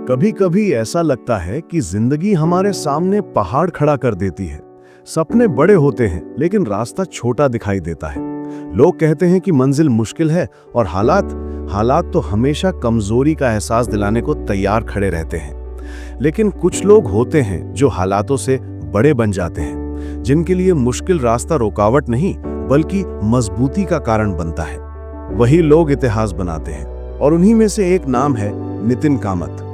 कभी कभी ऐसा लगता है कि जिंदगी हमारे सामने पहाड़ खड़ा कर देती है। सपने बड़े होते हैं लेकिन रास्ता छोटा दिखाई देता है। लोग कहते हैं कि मंजिल मुश्किल है और हालात तो हमेशा कमजोरी का एहसास दिलाने को तैयार खड़े रहते हैं। लेकिन कुछ लोग होते हैं जो हालातों से बड़े बन जाते हैं, जिनके लिए मुश्किल रास्ता रुकावट नहीं बल्कि मजबूती का कारण बनता है। वही लोग इतिहास बनाते हैं और उन्हीं में से एक नाम है नितिन कामत।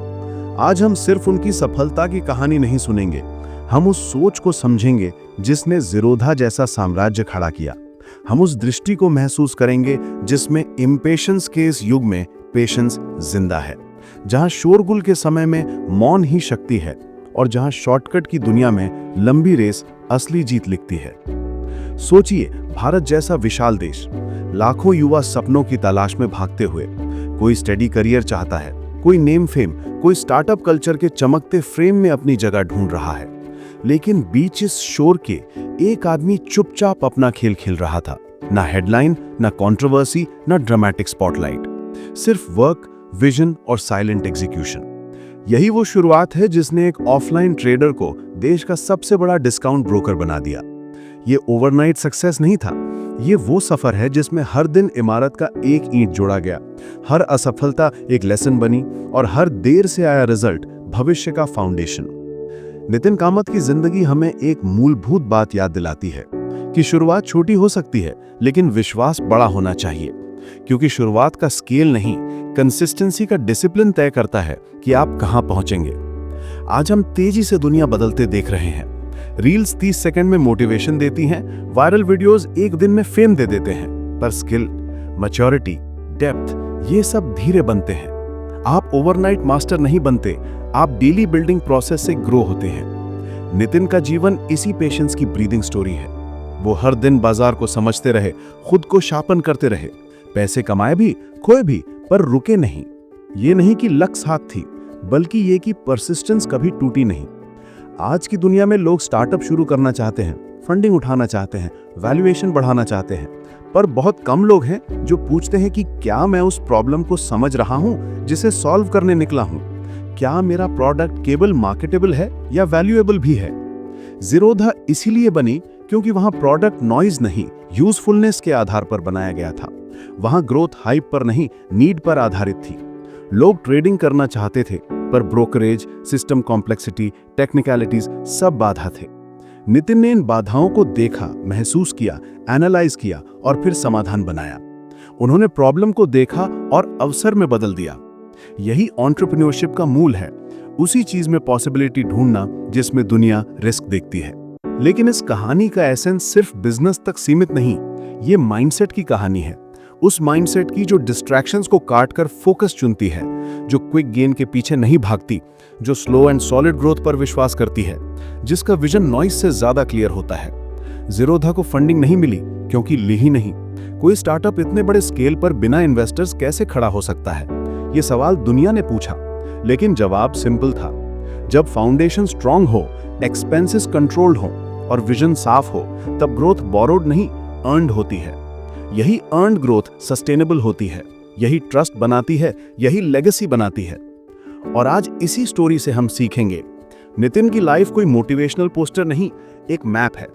आज हम सिर्फ उनकी सफलता की कहानी नहीं सुनेंगे, हम उस सोच को समझेंगे जिसने ज़ीरोधा जैसा साम्राज्य खड़ा किया। हम उस दृष्टि को महसूस करेंगे जिसमें इम्पेशंस के इस युग में पेशेंस जिंदा है, जहां शोरगुल के समय में मौन ही शक्ति है और जहां शॉर्टकट की दुनिया में लंबी रेस असली जीत लिखती है। सोचिए, भारत जैसा विशाल देश, लाखों युवा सपनों की तलाश में भागते हुए, कोई स्टडी करियर चाहता है, कोई नेम फेम, कोई स्टार्टअप कल्चर के चमकते फ्रेम में अपनी जगह ढूंढ रहा है। लेकिन बीच इस शोर के एक आदमी चुपचाप अपना खेल खेल रहा था। ना हेडलाइन, ना कंट्रोवर्सी, ना ड्रामेटिक स्पॉटलाइट, सिर्फ वर्क, विजन और साइलेंट एग्जीक्यूशन। यही वो शुरुआत है जिसने एक ऑफलाइन ट्रेडर को देश का सबसे बड़ा डिस्काउंट ब्रोकर बना दिया। ये ओवरनाइट सक्सेस नहीं था, ये वो सफर है जिसमें हर दिन इमारत का एक ईंट जोड़ा गया, हर असफलता एक लेसन बनी और हर देर से आया रिजल्ट भविष्य का फाउंडेशन। नितिन कामत की जिंदगी हमें एक मूलभूत बात याद दिलाती है कि शुरुआत छोटी हो सकती है लेकिन विश्वास बड़ा होना चाहिए, क्योंकि शुरुआत का स्केल नहीं, कंसिस्टेंसी का डिसिप्लिन तय करता है कि आप कहां पहुंचेंगे। आज हम तेजी से दुनिया बदलते देख रहे हैं। रील्स 30 सेकंड में मोटिवेशन देती हैं, वायरल वीडियोस एक दिन में फेम दे देते हैं, पर स्किल, मैच्योरिटी, डेप्थ ये सब धीरे बनते हैं। आप ओवरनाइट मास्टर नहीं बनते, आप डेली बिल्डिंग प्रोसेस से ग्रो होते हैं। नितिन का जीवन इसी पेशेंस की ब्रीदिंग स्टोरी है। वो हर दिन बाजार को समझते रहे, खुद को शार्पन करते रहे, पैसे कमाए भी, खोए भी, पर रुके नहीं। ये नहीं कि लक साथ थी, बल्कि ये कि परसिस्टेंस कभी टूटी नहीं। आज की दुनिया में लोग स्टार्टअप शुरू करना चाहते हैं, फंडिंग उठाना चाहते हैं, वैल्यूएशन बढ़ाना चाहते हैं, पर बहुत कम लोग हैं जो पूछते हैं कि क्या मैं उस प्रॉब्लम को समझ रहा हूं जिसे सॉल्व करने निकला हूं? क्या मेरा प्रोडक्ट केवल मार्केटेबल है या वैल्यूएबल भी है? ज़ीरोधा इसीलिए बनी क्योंकि वहां प्रोडक्ट नॉइज नहीं, यूजफुलनेस के आधार पर बनाया गया था। वहां ग्रोथ हाइप पर नहीं, नीड पर आधारित थी। लोग ट्रेडिंग करना चाहते थे, पर ब्रोकरेज, सिस्टम कॉम्प्लेक्सिटी, टेक्निकलिटीज सब बाधा थे। नितिन ने इन बाधाओं को देखा, महसूस किया, एनालाइज किया और फिर समाधान बनाया। उन्होंने प्रॉब्लम को देखा और अवसर में बदल दिया। यही एंटरप्रेन्योरशिप का मूल है, उसी चीज में पॉसिबिलिटी ढूंढना जिसमें दुनिया रिस्क देखती है। लेकिन इस कहानी का एसेंस सिर्फ बिजनेस तक सीमित नहीं, ये माइंडसेट की कहानी है। उस माइंडसेट की जो डिस्ट्रैक्शंस को काट कर फोकस चुनती है, जो क्विक गेन के पीछे नहीं भागती, जो स्लो एंड सॉलिड ग्रोथ पर विश्वास करती है, जिसका विजन नॉइज से ज्यादा क्लियर होता है। ज़ीरोधा को फंडिंग नहीं मिली क्योंकि ली ही नहीं। कोई स्टार्टअप इतने बड़े स्केल पर बिना इन्वेस्टर्स कैसे खड़ा हो सकता है? ये सवाल दुनिया ने पूछा, लेकिन जवाब सिंपल था। जब फाउंडेशन स्ट्रांग हो, एक्सपेंसेस कंट्रोल्ड हो और विजन साफ हो, तब ग्रोथ बोरोड नहीं, अर्न्ड होती है। यही अर्न्ड ग्रोथ सस्टेनेबल होती है, यही ट्रस्ट बनाती है, यही लेगेसी बनाती है। और आज इसी स्टोरी से हम सीखेंगे। नितिन की लाइफ कोई मोटिवेशनल पोस्टर नहीं, एक मैप है।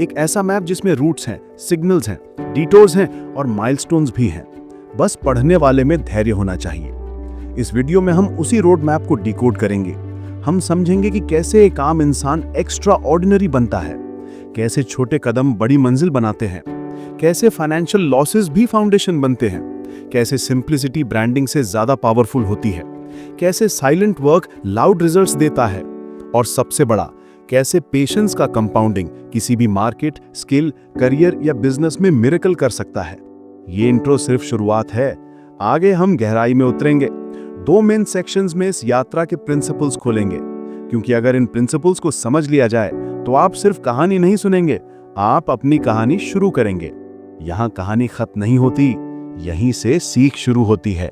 एक ऐसा मैप जिसमें रूट्स हैं, सिग्नल्स हैं, डिटोर्स हैं और माइलस्टोन्स भी हैं। बस पढ़ने वाले में धैर्य होना चाहिए। इस वीडियो में हम उसी रोड मैप को डिकोड करेंगे। हम समझेंगे कि कैसे एक आम इंसान एक्स्ट्रा ऑर्डिनरी बनता है, कैसे छोटे कदम बड़ी मंजिल बनाते हैं, कैसे फाइनेंशियल लॉसेस भी फाउंडेशन बनते हैं, कैसे सिंप्लिसिटी ब्रांडिंग से ज्यादा पावरफुल होती है, कैसे साइलेंट वर्क लाउड रिजल्ट्स देता है, और सबसे बड़ा, कैसे पेशेंस का कंपाउंडिंग किसी भी मार्केट, स्किल, करियर या बिजनेस में मिरेकल कर सकता है। ये इंट्रो सिर्फ शुरुआत है, आगे हम गहराई में उतरेंगे। 2 मेन सेक्शंस में इस यात्रा के प्रिंसिपल्स खोलेंगे, क्योंकि अगर इन प्रिंसिपल्स को समझ लिया जाए तो आप सिर्फ कहानी नहीं सुनेंगे, आप अपनी कहानी शुरू करेंगे। यहाँ कहानी खत्म नहीं होती, यहीं से सीख शुरू होती है।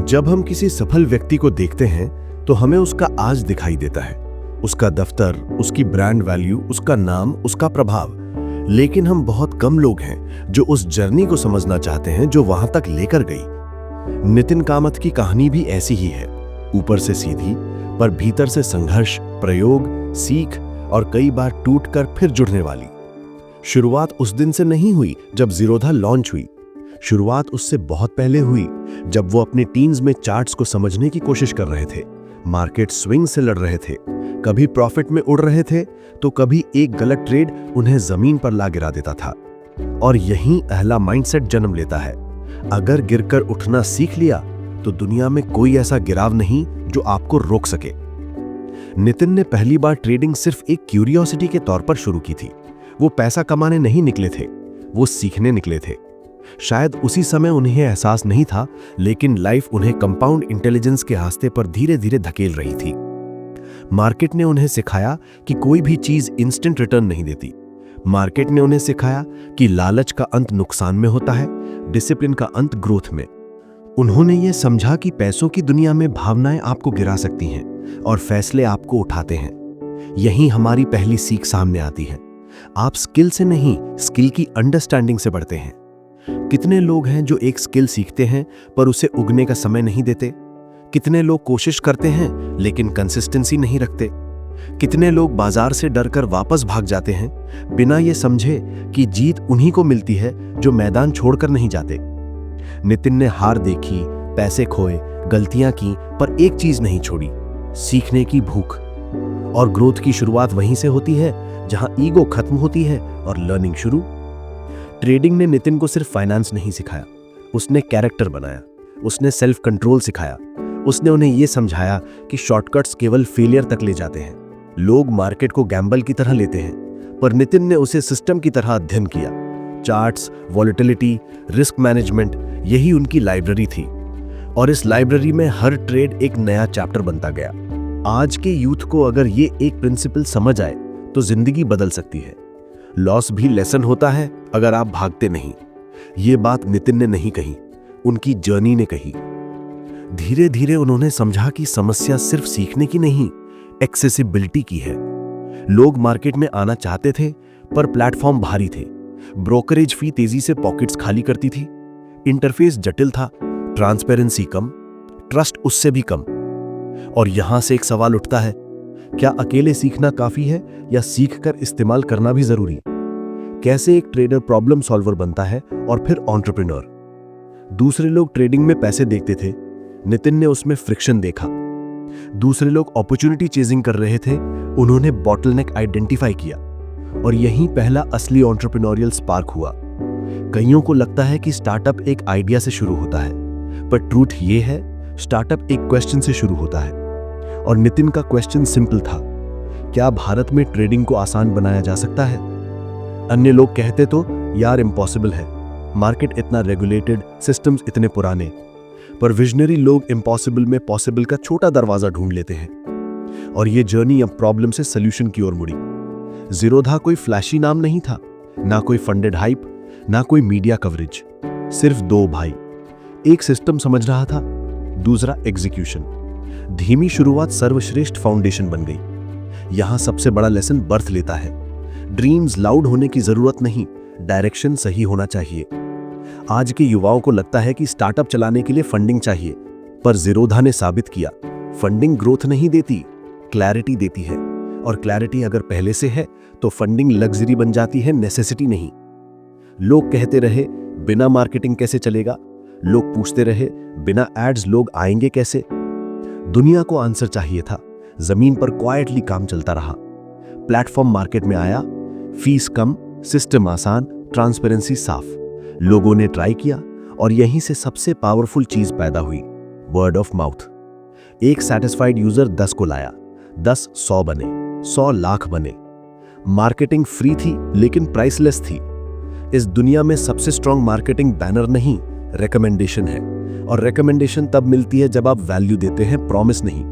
जब हम किसी सफल व्यक्ति को देखते हैं तो हमें उसका आज दिखाई देता है, उसका दफ्तर, उसकी ब्रांड वैल्यू, उसका नाम, उसका प्रभाव। लेकिन हम बहुत कम लोग हैं जो उस जर्नी को समझना चाहते हैं जो वहां तक लेकर गई। नितिन कामत की कहानी भी ऐसी ही है। ऊपर से सीधी, पर भीतर से संघर्ष, प्रयोग, सीख और कई बार टूटकर फिर जुड़ने वाली। शुरुआत उस दिन से नहीं हुई जब ज़ीरोधा लॉन्च हुई। शुरुआत उससे बहुत पहले हुई, जब वो अपने टीन्स में चार्ट्स को समझने की कोशिश कर रहे थे, मार्केट स्विंग से लड़ रहे थे, कभी प्रॉफिट में उड़ रहे थे तो कभी एक गलत ट्रेड उन्हें जमीन पर ला गिरा देता था। और यहीं अहला माइंडसेट जन्म लेता है। अगर गिरकर उठना सीख लिया तो दुनिया में कोई ऐसा गिराव नहीं जो आपको रोक सके। नितिन ने पहली बार ट्रेडिंग सिर्फ एक क्यूरियोसिटी के तौर पर शुरू की थी। वो पैसा कमाने नहीं निकले थे, वो सीखने निकले थे। शायद उसी समय उन्हें एहसास नहीं था, लेकिन लाइफ उन्हें कंपाउंड इंटेलिजेंस के रास्ते पर धीरे धीरे धकेल रही थी। मार्केट ने उन्हें सिखाया कि कोई भी चीज इंस्टेंट रिटर्न नहीं देती। मार्केट ने उन्हें सिखाया कि लालच का अंत नुकसान में होता है, डिसिप्लिन का अंत ग्रोथ में। उन्होंने ये समझा कि पैसों की दुनिया में भावनाएं आपको गिरा सकती हैं और फैसले आपको उठाते हैं। यही हमारी पहली सीख सामने आती है। आप स्किल से नहीं, स्किल की अंडरस्टैंडिंग से बढ़ते हैं। कितने लोग हैं जो एक स्किल सीखते हैं पर उसे उगने का समय नहीं देते? कितने लोग कोशिश करते हैं लेकिन कंसिस्टेंसी नहीं रखते? कितने लोग बाजार से डरकर वापस भाग जाते हैं बिना ये समझे कि जीत उन्हीं को मिलती है जो मैदान छोड़कर नहीं जाते? नितिन ने हार देखी, पैसे खोए, गलतियां की, पर एक चीज नहीं छोड़ी, सीखने की भूख। और ग्रोथ की शुरुआत वहीं से होती है जहां ईगो खत्म होती है और लर्निंग शुरू। ट्रेडिंग ने नितिन को सिर्फ फाइनेंस नहीं सिखाया, उसने कैरेक्टर बनाया, उसने सेल्फ कंट्रोल सिखाया। उसने उन्हें यह समझाया कि शॉर्टकट्स केवल फेलियर तक ले जाते हैं। लोग मार्केट को गैम्बल की तरह लेते हैं, पर नितिन ने उसे सिस्टम की तरह अध्ययन किया। चार्ट्स, वॉलेटिलिटी, रिस्क मैनेजमेंट, यही उनकी लाइब्रेरी थी। और इस लाइब्रेरी में हर ट्रेड एक नया चैप्टर बनता गया। आज के यूथ को अगर ये एक प्रिंसिपल समझ आए तो जिंदगी बदल सकती है। लॉस भी लेसन होता है अगर आप भागते नहीं। ये बात नितिन ने नहीं कही, उनकी जर्नी ने कही। धीरे धीरे उन्होंने समझा कि समस्या सिर्फ सीखने की नहीं, एक्सेसिबिलिटी की है। लोग मार्केट में आना चाहते थे पर प्लेटफॉर्म भारी थे। ब्रोकरेज फी तेजी से पॉकेट्स खाली करती थी, इंटरफेस जटिल था, ट्रांसपेरेंसी कम, ट्रस्ट उससे भी कम। और यहां से एक सवाल उठता है, क्या अकेले सीखना काफी है या सीखकर इस्तेमाल करना भी जरूरी? कैसे एक ट्रेडर प्रॉब्लम सॉल्वर बनता है और फिर एंटरप्रेन्योर? दूसरे लोग ट्रेडिंग में पैसे देखते थे, नितिन ने उसमें फ्रिक्शन देखा। दूसरे लोग अपॉर्चुनिटी चेजिंग कर रहे थे, उन्होंने बॉटलनेक आइडेंटिफाई किया। और यहीं पहला असली एंटरप्रेन्योरियल स्पार्क हुआ। कईयों को लगता है कि स्टार्टअप एक आइडिया से शुरू होता है, पर ट्रूथ ये है, स्टार्टअप एक क्वेश्चन से शुरू होता है। और नितिन का क्वेश्चन सिंपल था, क्या भारत में ट्रेडिंग को आसान बनाया जा सकता है? अन्य लोग कहते तो यार इम्पॉसिबल है, मार्केट इतना रेगुलेटेड, सिस्टम्स इतने पुराने। पर विजनरी लोग इम्पॉसिबल में पॉसिबल का छोटा दरवाजा ढूंढ लेते हैं। और ये जर्नी अब प्रॉब्लम से सोल्यूशन की ओर मुड़ी। ज़ीरोधा कोई फ्लैशी नाम नहीं था, ना कोई फंडेड हाइप, ना कोई मीडिया कवरेज। सिर्फ दो भाई, एक सिस्टम समझ रहा था, दूसरा एग्जीक्यूशन। धीमी शुरुआत सर्वश्रेष्ठ फाउंडेशन बन गई। यहां सबसे बड़ा लेसन बर्थ लेता है। ड्रीम्स लाउड होने की जरूरत नहीं, डायरेक्शन सही होना चाहिए। आज के युवाओं को लगता है कि स्टार्टअप चलाने के लिए फंडिंग चाहिए, पर ज़ीरोधा ने साबित किया, फंडिंग ग्रोथ नहीं देती, क्लैरिटी देती है। और क्लैरिटी अगर पहले से है तो फंडिंग लग्जरी बन जाती है, नेसेसिटी नहीं। लोग कहते रहे बिना मार्केटिंग कैसे चलेगा, लोग पूछते रहे बिना एड्स लोग आएंगे कैसे। दुनिया को आंसर चाहिए था, जमीन पर क्वाइटली काम चलता रहा। प्लेटफॉर्म मार्केट में आया, फीस कम, सिस्टम आसान, ट्रांसपेरेंसी साफ। लोगों ने ट्राई किया और यहीं से सबसे पावरफुल चीज पैदा हुई, वर्ड ऑफ माउथ। एक सैटिस्फाइड यूजर 10 को लाया, 10 100 बने, 100 लाख बने। मार्केटिंग फ्री थी लेकिन प्राइसलेस थी। इस दुनिया में सबसे स्ट्रॉन्ग मार्केटिंग बैनर नहीं, रिकमेंडेशन है। और रिकमेंडेशन तब मिलती है जब आप वैल्यू देते हैं, प्रॉमिस नहीं।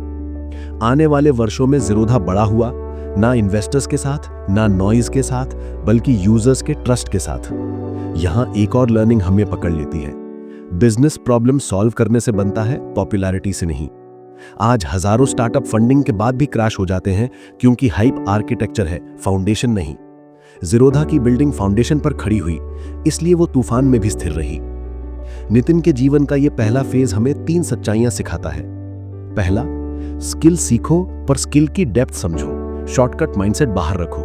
आने वाले वर्षों में ज़ीरोधा बड़ा हुआ, ना इन्वेस्टर्स के साथ, ना नॉइज के साथ, बल्कि यूजर्स के ट्रस्ट के साथ। यहां एक और लर्निंग हमें पकड़ लेती है, बिजनेस प्रॉब्लम सॉल्व करने से बनता है, पॉपुलैरिटी से नहीं। आज हजारों स्टार्टअप फंडिंग के बाद भी क्रैश हो जाते हैं क्योंकि हाइप आर्किटेक्चर है, फाउंडेशन नहीं। ज़ीरोधा की बिल्डिंग फाउंडेशन पर खड़ी हुई, इसलिए वो तूफान में भी स्थिर रही। नितिन के जीवन का ये पहला फेज हमें 3 सच्चाइयां सिखाता है। पहला, स्किल सीखो पर स्किल की डेप्थ समझो, शॉर्टकट माइंडसेट बाहर रखो।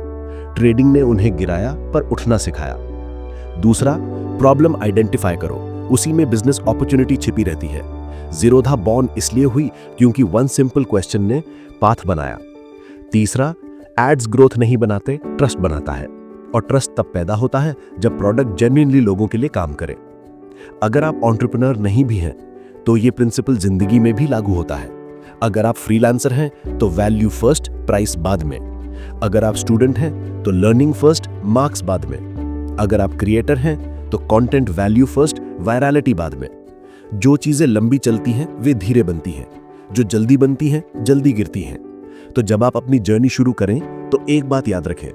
ट्रेडिंग ने उन्हें गिराया पर उठना सिखाया। दूसरा, प्रॉब्लम आइडेंटिफाई करो, उसी में बिजनेस अपॉर्चुनिटी छिपी रहती है। ज़ीरोधा बॉर्न इसलिए हुई क्योंकि वन सिंपल क्वेश्चन ने पाथ बनाया। तीसरा, एड्स ग्रोथ नहीं बनाते, ट्रस्ट बनाता है, और ट्रस्ट तब पैदा होता है जब प्रोडक्ट जेन्युइनली लोगों के लिए काम करे। अगर आप एंटरप्रेन्योर नहीं भी हैं तो ये प्रिंसिपल जिंदगी में भी लागू होता है। अगर आप फ्रीलांसर हैं तो वैल्यू फर्स्ट, प्राइस बाद में। अगर आप स्टूडेंट हैं तो लर्निंग फर्स्ट, मार्क्स बाद में। अगर आप क्रिएटर हैं तो कंटेंट वैल्यू फर्स्ट, वायरलिटी बाद में। जो चीजें लंबी चलती हैं वे धीरे बनती हैं, जो जल्दी बनती हैं जल्दी गिरती हैं। तो जब आप अपनी जर्नी शुरू करें तो एक बात याद रखें,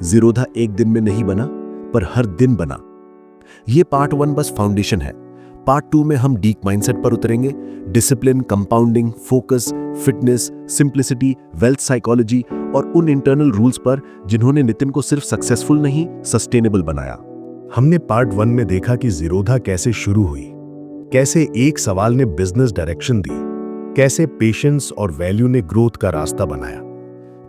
ज़ीरोधा एक दिन में नहीं बना पर हर दिन बना। ये पार्ट 1 बस फाउंडेशन है। पार्ट 2 में हम डीप माइंडसेट पर उतरेंगे, discipline, compounding, focus, fitness, simplicity, wealth psychology और उन इंटरनल रूल्स पर जिन्होंने नितिन को सिर्फ सक्सेसफुल नहीं, सस्टेनेबल बनाया। हमने पार्ट 1 में देखा कि ज़ीरोधा कैसे शुरू हुई, कैसे एक सवाल ने बिजनेस डायरेक्शन दी, कैसे पेशेंस और वैल्यू ने ग्रोथ का रास्ता बनाया।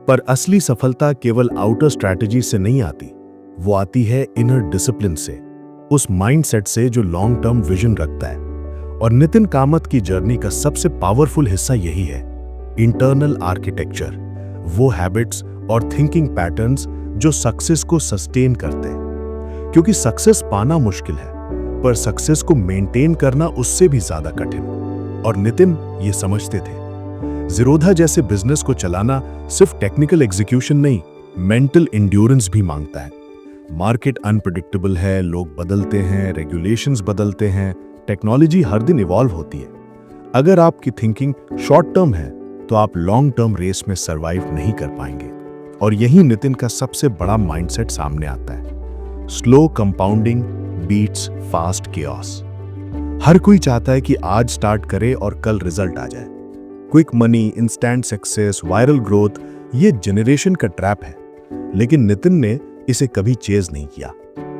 पर असली सफलता केवल आउटर स्ट्रैटेजी से नहीं आती, वो आती है इनर डिसिप्लिन से, उस माइंडसेट से जो लॉन्ग टर्म विजन रखता है। और नितिन कामत की जर्नी का सबसे पावरफुल हिस्सा यही है, इंटरनल आर्किटेक्चर, वो हैबिट्स और थिंकिंग पैटर्न्स जो सक्सेस को सस्टेन करते हैं। क्योंकि सक्सेस पाना मुश्किल है, पर सक्सेस को मेंटेन करना उससे भी ज्यादा कठिन। और नितिन ये समझते थे। ज़ीरोधा जैसे बिजनेस को चलाना सिर्फ टेक्निकल एग्जीक्यूशन नहीं, मेंटल एंड्योरेंस भी मांगता है। मार्केट अनप्रेडिक्टेबल है, लोग बदलते हैं, रेगुलेशंस बदलते हैं, टेक्नोलॉजी हर दिन इवॉल्व होती है। अगर आपकी थिंकिंग शॉर्ट टर्म है तो आप लॉन्ग टर्म रेस में सर्वाइव नहीं कर पाएंगे। और यही नितिन का सबसे बड़ा माइंडसेट सामने आता है, slow compounding beats fast chaos. हर कोई चाहता है कि आज स्टार्ट करे और कल रिजल्ट आ जाए। Quick money, instant success, viral growth, ये जनरेशन का ट्रैप है। लेकिन नितिन ने इसे कभी चेज नहीं किया।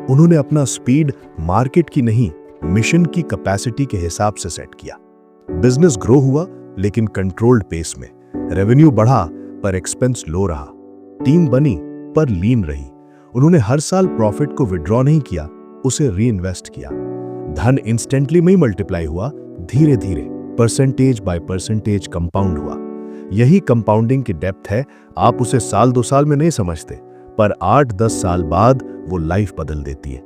उन्होंने अपना स्पीड मार्केट की नहीं, मिशन की कैपेसिटी के हिसाब से सेट किया। बिजनेस ग्रो हुआ लेकिन कंट्रोल्ड पेस में। रेवेन्यू बढ़ा पर एक्सपेंस लो रहा। टीम बनी पर लीन रही। उन्होंने हर साल प्रॉफिट को विड्रॉ नहीं किया, उसे री इन्वेस्ट किया। धन इंस्टेंटली में मल्टीप्लाई हुआ, धीरे धीरे, परसेंटेज बाय परसेंटेज कंपाउंड हुआ। यही कंपाउंडिंग की डेप्थ है। आप उसे साल 2 साल में नहीं समझते, पर 8-10 साल बाद वो लाइफ बदल देती है।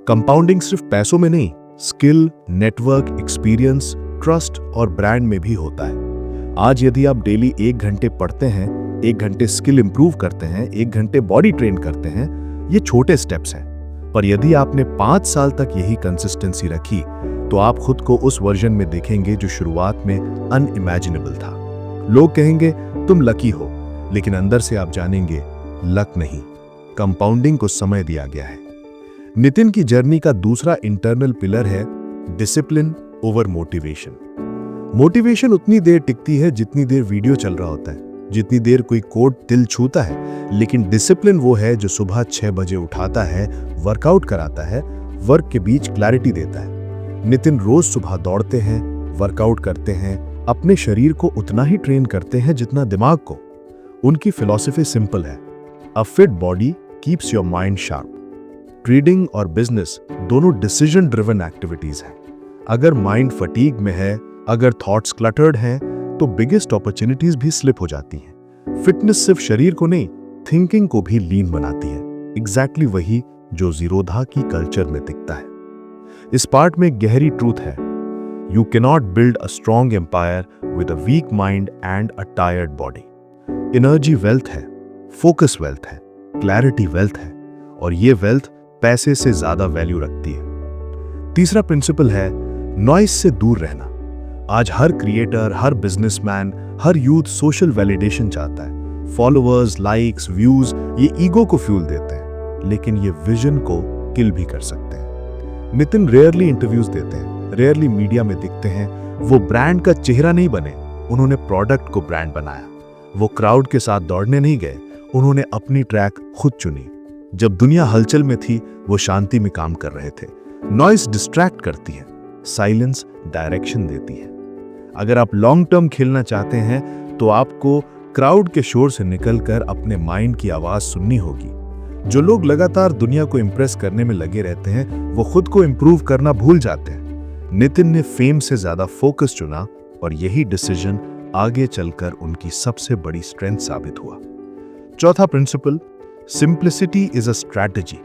कंपाउंडिंग सिर्फ पैसों में नहीं, स्किल, नेटवर्क, एक्सपीरियंस, ट्रस्ट और ब्रांड में भी होता है। आज यदि आप डेली 1 घंटे पढ़ते हैं, 1 घंटे स्किल इंप्रूव करते हैं, 1 घंटे बॉडी ट्रेन करते हैं, ये छोटे स्टेप्स हैं। पर यदि आपने 5 साल तक यही कंसिस्टेंसी रखी तो आप खुद को उस वर्जन में देखेंगे जो शुरुआत में अनइमेजिनेबल था। लोग कहेंगे तुम लकी हो, लेकिन अंदर से आप जानेंगे लक नहीं, कंपाउंडिंग को समय दिया गया है। नितिन की जर्नी का दूसरा इंटरनल पिलर है डिसिप्लिन ओवर मोटिवेशन। मोटिवेशन उतनी देर टिकती है जितनी देर वीडियो चल रहा होता है, जितनी देर कोई कोड दिल छूता है। लेकिन डिसिप्लिन वो है जो सुबह 6 बजे उठाता है, वर्कआउट कराता है, वर्क के बीच क्लैरिटी देता है। नितिन रोज सुबह दौड़ते हैं, वर्कआउट करते हैं, अपने शरीर को उतना ही ट्रेन करते हैं जितना दिमाग को। उनकी फिलॉसफी सिंपल है, अ fit body keeps your mind sharp. Trading और बिजनेस दोनों डिसीजन ड्रिवन एक्टिविटीज हैं। अगर माइंड फटीग में है, अगर थॉट्स क्लटर्ड हैं, तो बिगेस्ट अपॉर्चुनिटीज भी स्लिप हो जाती हैं। फिटनेस सिर्फ शरीर को नहीं, थिंकिंग को भी लीन बनाती है। एग्जैक्टली वही जो ज़ीरोधा की कल्चर में दिखता है। इस पार्ट में गहरी ट्रूथ है, you cannot build a strong empire with a weak mind and a tired body. Energy wealth है, फोकस वेल्थ है, क्लैरिटी वेल्थ है, और ये वेल्थ पैसे से ज्यादा वैल्यू रखती है। तीसरा प्रिंसिपल है नॉइस से दूर रहना। आज हर क्रिएटर, हर बिजनेसमैन, हर यूथ सोशल वैलिडेशन चाहता है। फॉलोअर्स, लाइक्स, व्यूज, ये ईगो को फ्यूल देते हैं, लेकिन ये विजन को किल भी कर सकते हैं। नितिन रेयरली इंटरव्यूज देते हैं, रेयरली मीडिया में दिखते हैं। वो ब्रांड का चेहरा नहीं बने, उन्होंने प्रोडक्ट को ब्रांड बनाया। वो क्राउड के साथ दौड़ने नहीं गए, उन्होंने अपनी ट्रैक खुद चुनी। जब दुनिया हलचल में थी, वो शांति में काम कर रहे थे। नॉइस डिस्ट्रैक्ट करती है, साइलेंस डायरेक्शन देती है। अगर आप लॉन्ग टर्म खेलना चाहते हैं तो आपको क्राउड के शोर से निकलकर अपने माइंड की आवाज सुननी होगी। जो लोग लगातार दुनिया को इंप्रेस करने में लगे रहते हैं वो खुद को इंप्रूव करना भूल जाते हैं। नितिन ने फेम से ज्यादा फोकस चुना और यही डिसीजन आगे चलकर उनकी सबसे बड़ी स्ट्रेंथ साबित हुआ। चौथा principle, simplicity is a strategy.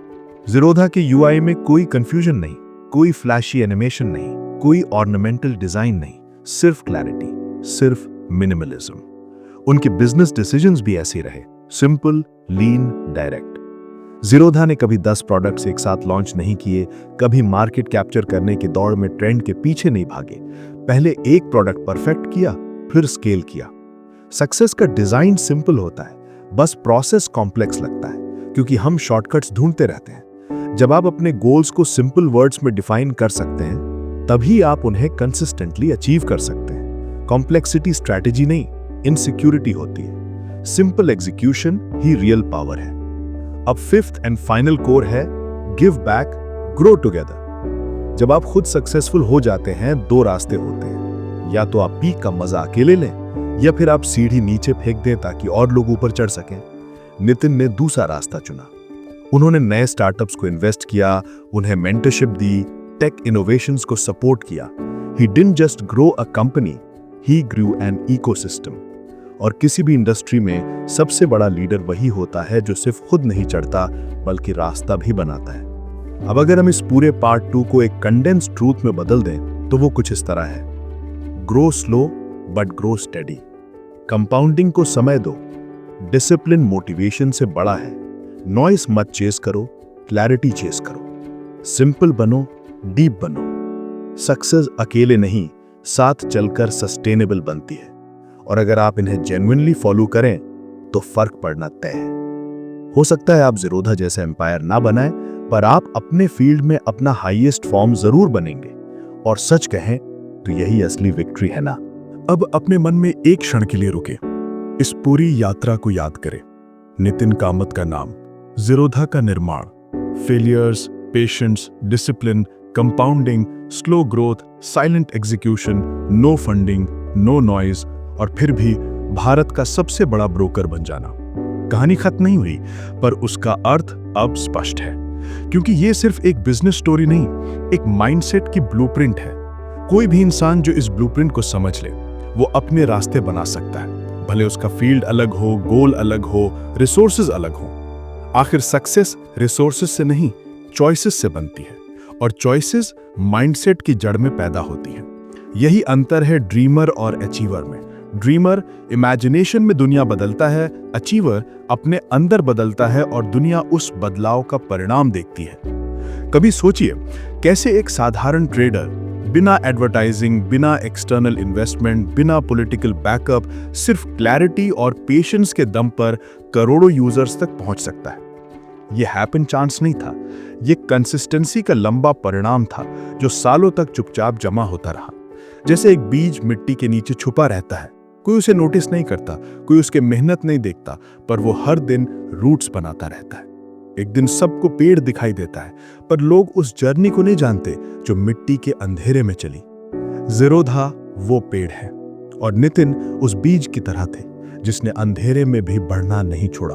Zerodha के यूआई में कोई कंफ्यूजन नहीं, कोई फ्लैशी एनिमेशन नहीं, कोई ऑर्नामेंटल डिजाइन नहीं, सिर्फ क्लैरिटी, सिर्फ मिनिमलिज्म। उनके बिजनेस डिसीजंस भी ऐसे रहे, सिंपल, लीन, डायरेक्ट। ज़ीरोधा ने कभी 10 प्रोडक्ट्स एक साथ लॉन्च नहीं किए, कभी मार्केट कैप्चर करने की दौड़ में ट्रेंड के पीछे नहीं भागे। पहले एक प्रोडक्ट परफेक्ट किया, फिर स्केल किया। सक्सेस का डिजाइन सिंपल होता है, बस प्रोसेस कॉम्प्लेक्स लगता है क्योंकि हम शॉर्टकट्स ढूंढते रहते हैं। जब आप अपने गोल्स को सिंपल वर्ड्स में डिफाइन कर सकते हैं तभी आप उन्हें कंसिस्टेंटली अचीव कर सकते हैं। कॉम्प्लेक्सिटी स्ट्रैटेजी नहीं, इनसिक्योरिटी होती है। सिंपल एग्जीक्यूशन ही रियल पावर है। अब फिफ्थ एंड फाइनल कोर है गिव बैक, ग्रो टुगेदर। जब आप खुद सक्सेसफुल हो जाते हैं 2 रास्ते होते हैं, या तो आप पीक का मजा अकेले लें या फिर आप सीढ़ी नीचे फेंक दें ताकि और लोग ऊपर चढ़ सकें। नितिन ने दूसरा रास्ता चुना। उन्होंने नए स्टार्टअप्स को इन्वेस्ट किया, उन्हें मेंटरशिप दी, टेक इनोवेशंस को सपोर्ट किया। He didn't just grow a company, he grew an ecosystem. और किसी भी इंडस्ट्री में सबसे बड़ा लीडर वही होता है जो सिर्फ खुद नहीं चढ़ता बल्कि रास्ता भी बनाता है। अब अगर हम इस पूरे पार्ट 2 को एक कंडेंस्ड ट्रूथ में बदल दें तो वो कुछ इस तरह है। Grow slow but grow steady. Compounding को समय दो। डिसिप्लिन मोटिवेशन से बड़ा है। नॉइस मत चेस करो, क्लैरिटी चेस करो। सिंपल बनो, डीप बनो। सक्सेस अकेले नहीं, साथ चलकर सस्टेनेबल बनती है। और अगर आप इन्हें जेन्युइनली फॉलो करें तो फर्क पड़ना तय है। हो सकता है आप ज़ीरोधा जैसे एम्पायर ना बनाएं, पर आप अपने फील्ड में अपना हाईएस्ट फॉर्म जरूर बनेंगे। और सच कहें तो यही असली विक्ट्री है ना। अब अपने मन में एक क्षण के लिए रुके, इस पूरी यात्रा को याद करें। नितिन कामत का नाम, ज़ीरोधा का निर्माण, failures, patience, discipline, compounding, slow growth, silent execution, no funding, no noise, और फिर भी भारत का सबसे बड़ा ब्रोकर बन जाना। कहानी खत्म नहीं हुई, पर उसका अर्थ अब स्पष्ट है। क्योंकि ये सिर्फ एक बिजनेस स्टोरी नहीं, एक माइंडसेट की ब्लूप्रिंट है। कोई भी इंसान जो इस ब्लूप्रिंट को समझ ले वो अपने रास्ते बना सकता है, भले उसका फील्ड अलग हो, गोल अलग हो, रिसोर्सेज अलग हो। आखिर सक्सेस रिसोर्सेज से नहीं, चॉइसेस से बनती है, और चॉइसेस माइंडसेट की जड़ में पैदा होती हैं। यही अंतर है ड्रीमर और अचीवर में। ड्रीमर इमेजिनेशन में दुनिया बदलता है, अचीवर अपने अंदर बदलता है और दुनिया उस बदलाव का परिणाम देखती है। कभी सोचिए कैसे एक साधारण ट्रेडर बिना एडवर्टाइजिंग, बिना एक्सटर्नल इन्वेस्टमेंट, बिना पॉलिटिकल बैकअप, सिर्फ क्लैरिटी और पेशेंस के दम पर करोड़ों यूजर्स तक पहुंच सकता है। यह हैपन चांस नहीं था, यह कंसिस्टेंसी का लंबा परिणाम था जो सालों तक चुपचाप जमा होता रहा। जैसे एक बीज मिट्टी के नीचे छुपा रहता है, कोई उसे नोटिस नहीं करता, कोई उसके मेहनत नहीं देखता, पर वो हर दिन रूट्स बनाता रहता है। एक दिन सबको पेड़ दिखाई देता है, पर लोग उस जर्नी को नहीं जानते जो मिट्टी के अंधेरे में चली। ज़ीरोधा वो पेड़ है और नितिन उस बीज की तरह थे जिसने अंधेरे में भी बढ़ना नहीं छोड़ा।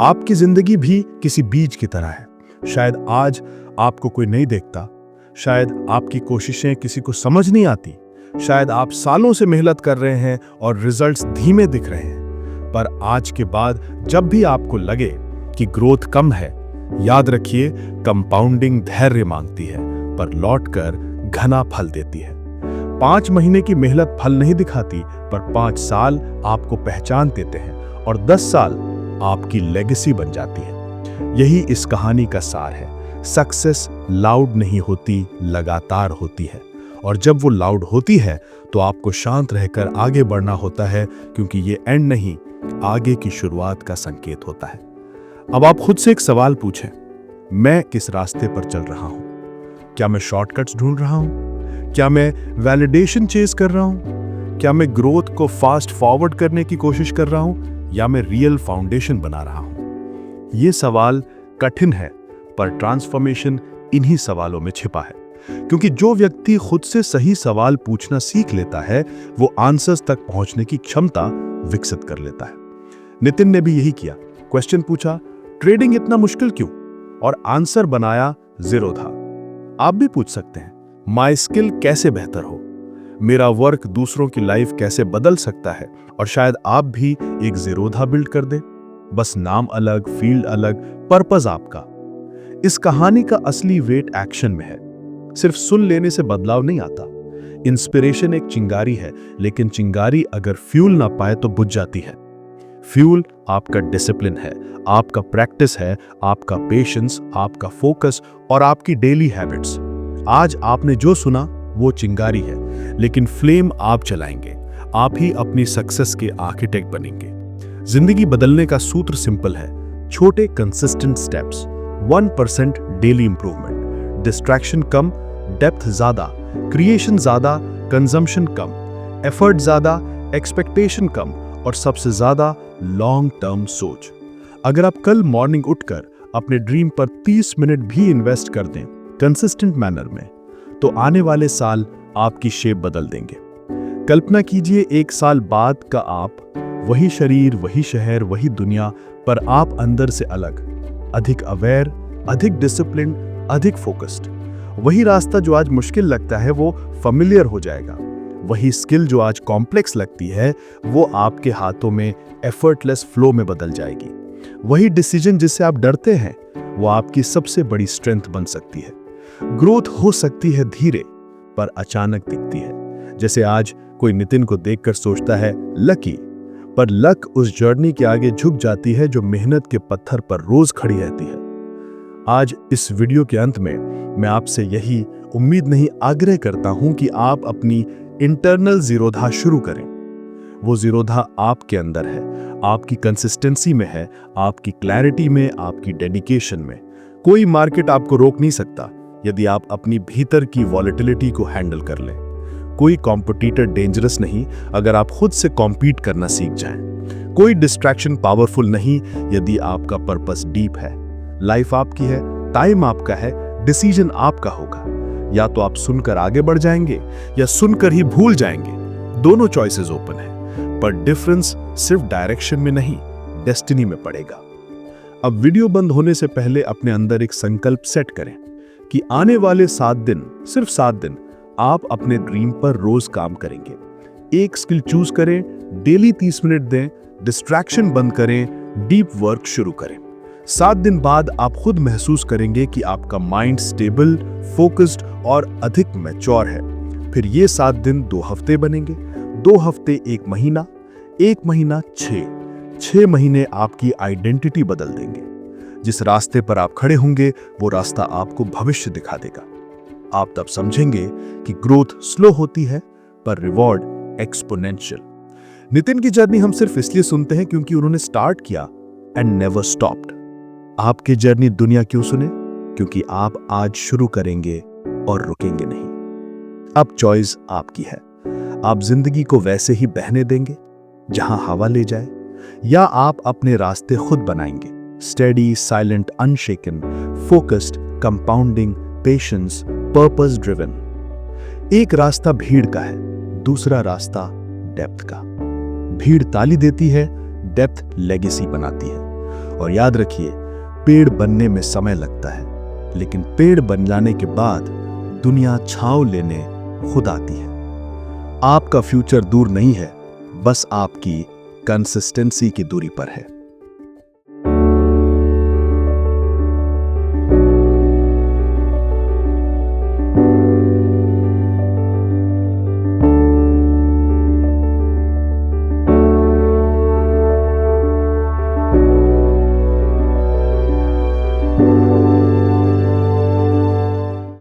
आपकी जिंदगी भी किसी बीज की तरह है। शायद आज आपको कोई नहीं देखता, शायद आपकी कोशिशें किसी को समझ नहीं आती, शायद आप सालों से मेहनत कर रहे हैं और रिजल्ट्स धीमे दिख रहे हैं, पर आज के बाद जब भी आपको लगे कि ग्रोथ कम है, याद रखिए कंपाउंडिंग धैर्य मांगती है पर लौटकर घना फल देती है। 5 महीने की मेहनत फल नहीं दिखाती, पर 5 साल आपको पहचान देते हैं और 10 साल आपकी लेगेसी बन जाती है। यही इस कहानी का सार है। सक्सेस लाउड नहीं होती, लगातार होती है, और जब वो लाउड होती है तो आपको शांत रहकर आगे बढ़ना होता है, क्योंकि ये एंड नहीं, आगे की शुरुआत का संकेत होता है। अब आप खुद से एक सवाल पूछें, मैं किस रास्ते पर चल रहा हूं? क्या मैं शॉर्टकट्स ढूंढ रहा हूं? क्या मैं वैलिडेशन चेज कर रहा हूं? क्या मैं ग्रोथ को फास्ट फॉरवर्ड करने की कोशिश कर रहा हूं, या मैं रियल फाउंडेशन बना रहा हूं? ये सवाल कठिन है, पर ट्रांसफॉर्मेशन इन्हीं सवालों में छिपा है। क्योंकि जो व्यक्ति खुद से सही सवाल पूछना सीख लेता है वो आंसर्स तक पहुंचने की क्षमता विकसित कर लेता है। नितिन ने भी यही किया। क्वेश्चन पूछा, ट्रेडिंग इतना मुश्किल क्यों? और आंसर बनाया ज़ीरोधा। आप भी पूछ सकते हैं, माई स्किल कैसे बेहतर हो, मेरा वर्क दूसरों की लाइफ कैसे बदल सकता है, और शायद आप भी एक ज़ीरोधा बिल्ड कर दें। बस नाम अलग, फील्ड अलग, पर्पस आपका। इस कहानी का असली वेट एक्शन में है। सिर्फ सुन लेने से बदलाव नहीं आता। इंस्पिरेशन एक चिंगारी है, लेकिन चिंगारी अगर फ्यूल ना पाए तो बुझ जाती है। फ्यूल आपका डिसिप्लिन है, आपका प्रैक्टिस है, आपका पेशेंस, आपका फोकस और आपकी डेली हैबिट्स। आज आपने जो सुना वो चिंगारी है, लेकिन फ्लेम आप चलाएंगे। आप ही अपनी सक्सेस के आर्किटेक्ट बनेंगे। जिंदगी बदलने का सूत्र सिंपल है, छोटे consistent steps, 1% daily improvement, distraction कम, डेप्थ ज्यादा, क्रिएशन ज्यादा, कंजम्पशन कम, एफर्ट ज्यादा, एक्सपेक्टेशन कम, और सबसे ज्यादा लॉन्ग टर्म सोच। अगर आप कल मॉर्निंग उठकर अपने ड्रीम पर 30 मिनट भी इन्वेस्ट कर दें कंसिस्टेंट मैनर में, तो आने वाले साल आपकी शेप बदल देंगे। कल्पना कीजिए 1 साल बाद का आप, वही शरीर, वही शहर, वही दुनिया, पर आप अंदर से अलग, अधिक अवेयर, अधिक डिसिप्लिन, अधिक फोकस्ड। वही रास्ता जो आज मुश्किल लगता है वो फैमिलियर हो जाएगा। वही स्किल जो आज कॉम्प्लेक्स लगती है वो आपके हाथों में एफर्टलेस फ्लो में बदल जाएगी। वही डिसीजन जिससे आप डरते हैं वो आपकी सबसे बड़ी स्ट्रेंथ बन सकती है। ग्रोथ हो सकती है धीरे पर अचानक दिखती है। जैसे आज कोई नितिन को देखकर सोचता है लकी, पर लक उस जर्नी के आगे झुक जाती है जो मेहनत के पत्थर पर रोज खड़ी रहती है। आज इस वीडियो के अंत में मैं आपसे यही उम्मीद नहीं आग्रह करता हूं कि आप अपनी इंटरनल ज़ीरोधा शुरू करें। वो ज़ीरोधा आपके अंदर है, आपकी कंसिस्टेंसी में है, आपकी क्लैरिटी में, आपकी डेडिकेशन में। कोई मार्केट आपको रोक नहीं सकता यदि आप अपनी भीतर की वॉलेटिलिटी को हैंडल कर लें। कोई कॉम्पिटिटर डेंजरस नहीं अगर आप खुद से कॉम्पीट करना सीख जाएं। कोई डिस्ट्रैक्शन पावरफुल नहीं यदि आपका पर्पस डीप है। लाइफ आपकी है, टाइम आपका है, डिसीजन आपका होगा। या तो आप सुनकर आगे बढ़ जाएंगे या सुनकर ही भूल जाएंगे। दोनों चॉइसेस ओपन है, पर डिफरेंस सिर्फ डायरेक्शन में नहीं, डेस्टिनी में पड़ेगा। अब वीडियो बंद होने से पहले अपने अंदर एक संकल्प सेट करें कि आने वाले 7 दिन, सिर्फ 7 दिन, आप अपने ड्रीम पर रोज काम करेंगे। एक स्किल चूज करें, डेली 30 मिनट दें, डिस्ट्रैक्शन बंद करें, डीप वर्क शुरू करें। 7 दिन बाद आप खुद महसूस करेंगे कि आपका माइंड स्टेबल, फोकस्ड और अधिक मैच्योर है। फिर ये 7 दिन 2 हफ्ते बनेंगे, 2 हफ्ते 1 महीना, 1 महीना 6 महीने आपकी आइडेंटिटी बदल देंगे। जिस रास्ते पर आप खड़े होंगे वो रास्ता आपको भविष्य दिखा देगा। आप तब समझेंगे कि ग्रोथ स्लो होती है पर रिवॉर्ड एक्सपोनेंशियल। नितिन की जर्नी हम सिर्फ इसलिए सुनते हैं क्योंकि उन्होंने स्टार्ट किया एंड नेवर स्टॉप्ड। आपकी जर्नी दुनिया क्यों सुने? क्योंकि आप आज शुरू करेंगे और रुकेंगे नहीं। अब चॉइस आपकी है। आप जिंदगी को वैसे ही बहने देंगे जहां हवा ले जाए, या आप अपने रास्ते खुद बनाएंगे। Steady, silent, अनशेकन, focused, compounding, patience, purpose driven. एक रास्ता भीड़ का है, दूसरा रास्ता डेप्थ का। भीड़ ताली देती है, डेप्थ लेगेसी बनाती है। और याद रखिए, पेड़ बनने में समय लगता है, लेकिन पेड़ बन जाने के बाद दुनिया छांव लेने खुद आती है। आपका फ्यूचर दूर नहीं है, बस आपकी कंसिस्टेंसी की दूरी पर है।